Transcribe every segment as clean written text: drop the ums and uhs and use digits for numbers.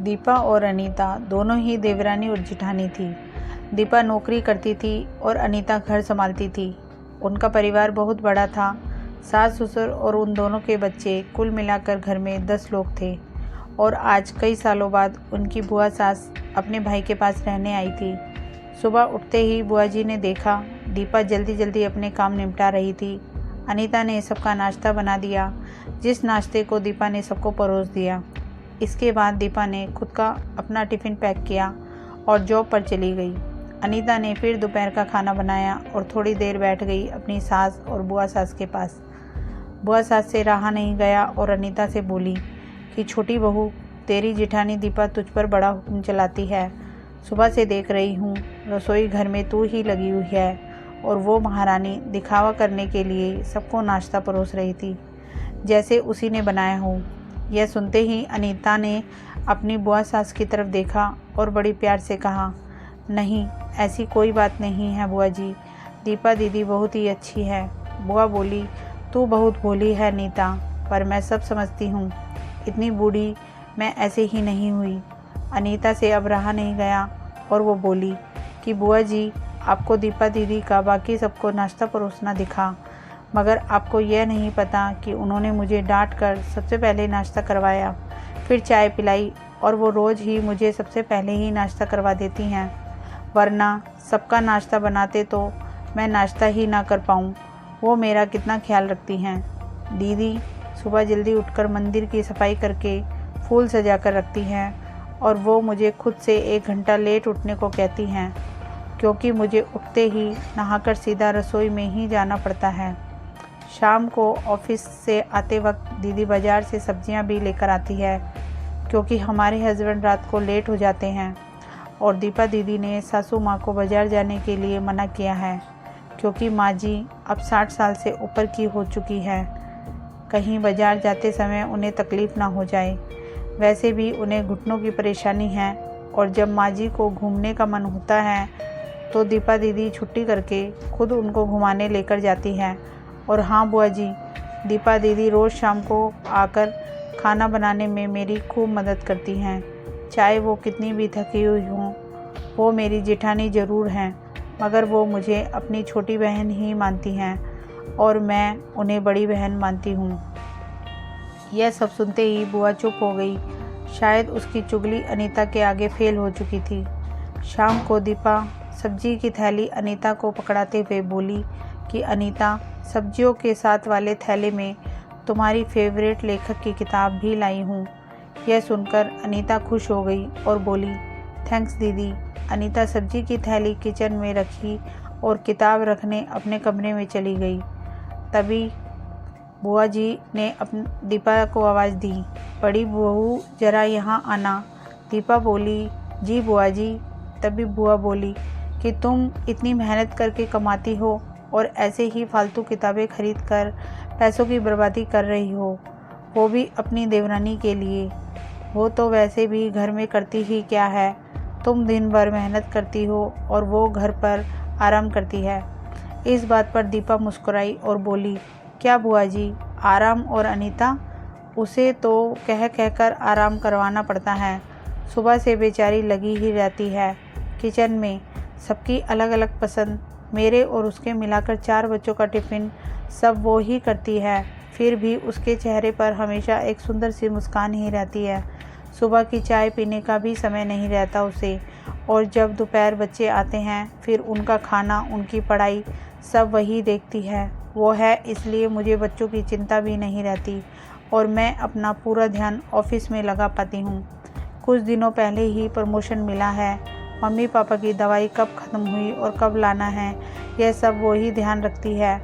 दीपा और अनीता दोनों ही देवरानी और जिठानी थी। दीपा नौकरी करती थी और अनीता घर संभालती थी। उनका परिवार बहुत बड़ा था। सास ससुर और उन दोनों के बच्चे, कुल मिलाकर घर में 10 लोग थे। और आज कई सालों बाद उनकी बुआ सास अपने भाई के पास रहने आई थी। सुबह उठते ही बुआ जी ने देखा दीपा जल्दी जल्दी अपने काम निपटा रही थी। अनीता ने सबका नाश्ता बना दिया, जिस नाश्ते को दीपा ने सबको परोस दिया। इसके बाद दीपा ने खुद का अपना टिफ़िन पैक किया और जॉब पर चली गई। अनीता ने फिर दोपहर का खाना बनाया और थोड़ी देर बैठ गई अपनी सास और बुआ सास के पास। बुआ सास से रहा नहीं गया और अनीता से बोली कि छोटी बहू, तेरी जिठानी दीपा तुझ पर बड़ा हुक्म चलाती है। सुबह से देख रही हूँ रसोई घर में तू ही लगी हुई है और वो महारानी दिखावा करने के लिए सबको नाश्ता परोस रही थी, जैसे उसी ने बनाया हो। यह सुनते ही अनीता ने अपनी बुआ सास की तरफ देखा और बड़ी प्यार से कहा, नहीं, ऐसी कोई बात नहीं है बुआ जी, दीपा दीदी बहुत ही अच्छी है। बुआ बोली, तू बहुत भोली है अनीता, पर मैं सब समझती हूँ, इतनी बूढ़ी मैं ऐसे ही नहीं हुई। अनीता से अब रहा नहीं गया और वो बोली कि बुआ जी, आपको दीपा दीदी का बाकी सबको नाश्ता परोसना दिखा, मगर आपको यह नहीं पता कि उन्होंने मुझे डांट कर सबसे पहले नाश्ता करवाया, फिर चाय पिलाई, और वो रोज़ ही मुझे सबसे पहले ही नाश्ता करवा देती हैं, वरना सबका नाश्ता बनाते तो मैं नाश्ता ही ना कर पाऊँ। वो मेरा कितना ख्याल रखती हैं। दीदी सुबह जल्दी उठकर मंदिर की सफाई करके फूल सजा कर रखती हैं और वो मुझे खुद से 1 घंटा लेट उठने को कहती हैं, क्योंकि मुझे उठते ही नहाकर सीधा रसोई में ही जाना पड़ता है। शाम को ऑफिस से आते वक्त दीदी बाज़ार से सब्जियां भी लेकर आती है, क्योंकि हमारे हस्बैंड रात को लेट हो जाते हैं। और दीपा दीदी ने सासू माँ को बाज़ार जाने के लिए मना किया है, क्योंकि माँ जी अब 60 साल से ऊपर की हो चुकी है, कहीं बाज़ार जाते समय उन्हें तकलीफ़ ना हो जाए। वैसे भी उन्हें घुटनों की परेशानी है और जब माँ जी को घूमने का मन होता है तो दीपा दीदी छुट्टी करके खुद उनको घुमाने लेकर जाती है। और हाँ बुआ जी, दीपा दीदी रोज़ शाम को आकर खाना बनाने में मेरी खूब मदद करती हैं, चाहे वो कितनी भी थकी हुई हों। वो मेरी जेठानी ज़रूर हैं, मगर वो मुझे अपनी छोटी बहन ही मानती हैं और मैं उन्हें बड़ी बहन मानती हूँ। यह सब सुनते ही बुआ चुप हो गई। शायद उसकी चुगली अनीता के आगे फेल हो चुकी थी। शाम को दीपा सब्जी की थैली अनीता को पकड़ाते हुए बोली कि अनीता, सब्जियों के साथ वाले थैले में तुम्हारी फेवरेट लेखक की किताब भी लाई हूँ। यह सुनकर अनीता खुश हो गई और बोली, थैंक्स दीदी। अनीता सब्जी की थैली किचन में रखी और किताब रखने अपने कमरे में चली गई। तभी बुआ जी ने दीपा को आवाज़ दी, बड़ी बहू जरा यहाँ आना। दीपा बोली, जी बुआ जी। तभी बुआ बोली कि तुम इतनी मेहनत करके कमाती हो और ऐसे ही फालतू किताबें खरीद कर पैसों की बर्बादी कर रही हो, वो भी अपनी देवरानी के लिए। वो तो वैसे भी घर में करती ही क्या है, तुम दिन भर मेहनत करती हो और वो घर पर आराम करती है। इस बात पर दीपा मुस्कुराई और बोली, क्या बुआ जी, आराम? और अनीता, उसे तो कह कहकर आराम करवाना पड़ता है। सुबह से बेचारी लगी ही रहती है किचन में। सबकी अलग अलग पसंद, मेरे और उसके मिलाकर 4 बच्चों का टिफ़िन सब वो ही करती है, फिर भी उसके चेहरे पर हमेशा एक सुंदर सी मुस्कान ही रहती है। सुबह की चाय पीने का भी समय नहीं रहता उसे, और जब दोपहर बच्चे आते हैं फिर उनका खाना, उनकी पढ़ाई सब वही देखती है। वो है, इसलिए मुझे बच्चों की चिंता भी नहीं रहती और मैं अपना पूरा ध्यान ऑफिस में लगा पाती हूँ। कुछ दिनों पहले ही प्रमोशन मिला है। मम्मी पापा की दवाई कब ख़त्म हुई और कब लाना है, यह सब वो ही ध्यान रखती है।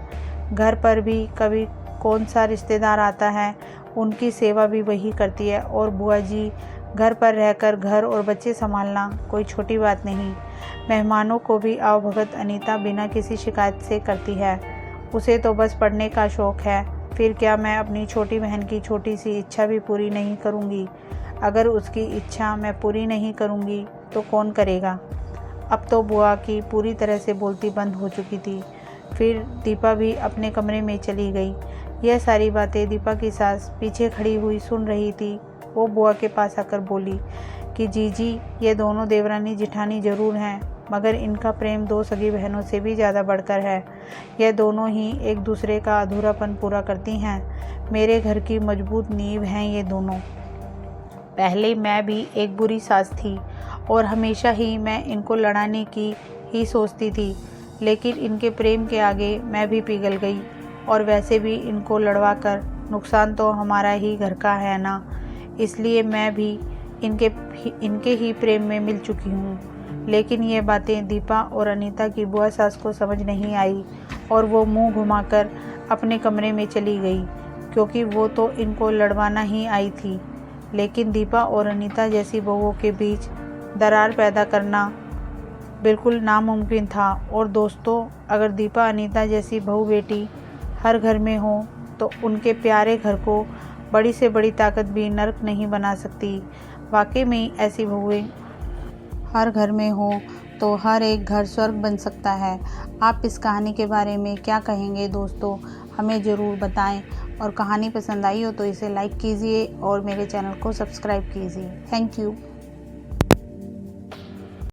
घर पर भी कभी कौन सा रिश्तेदार आता है, उनकी सेवा भी वही करती है। और बुआ जी, घर पर रहकर घर और बच्चे संभालना कोई छोटी बात नहीं। मेहमानों को भी आवभगत अनीता बिना किसी शिकायत से करती है। उसे तो बस पढ़ने का शौक़ है। फिर क्या मैं अपनी छोटी बहन की छोटी सी इच्छा भी पूरी नहीं करूँगी? अगर उसकी इच्छा मैं पूरी नहीं करूँगी तो कौन करेगा? अब तो बुआ की पूरी तरह से बोलती बंद हो चुकी थी। फिर दीपा भी अपने कमरे में चली गई। यह सारी बातें दीपा की सास पीछे खड़ी हुई सुन रही थी वो बुआ के पास आकर बोली कि जीजी, ये दोनों देवरानी जिठानी ज़रूर हैं, मगर इनका प्रेम 2 सगी बहनों से भी ज़्यादा बढ़कर है। यह दोनों ही एक दूसरे का अधूरापन पूरा करती हैं। मेरे घर की मजबूत नींव हैं ये दोनों। पहले मैं भी एक बुरी सास थी और हमेशा ही मैं इनको लड़ाने की ही सोचती थी, लेकिन इनके प्रेम के आगे मैं भी पिघल गई। और वैसे भी इनको लड़वा कर नुकसान तो हमारा ही घर का है ना, इसलिए मैं भी इनके ही प्रेम में मिल चुकी हूँ। लेकिन ये बातें दीपा और अनीता की बुआ सास को समझ नहीं आई और वो मुंह घुमाकर अपने कमरे में चली गई, क्योंकि वो तो इनको लड़वाना ही आई थी। लेकिन दीपा और अनीता जैसी बहुओं के बीच दरार पैदा करना बिल्कुल नामुमकिन था। और दोस्तों, अगर दीपा अनीता जैसी बहू बेटी हर घर में हो तो उनके प्यारे घर को बड़ी से बड़ी ताकत भी नर्क नहीं बना सकती। वाकई में ऐसी बहुएं हर घर में हो तो हर एक घर स्वर्ग बन सकता है। आप इस कहानी के बारे में क्या कहेंगे दोस्तों, हमें ज़रूर बताएं। और कहानी पसंद आई हो तो इसे लाइक कीजिए और मेरे चैनल को सब्सक्राइब कीजिए। Thank you.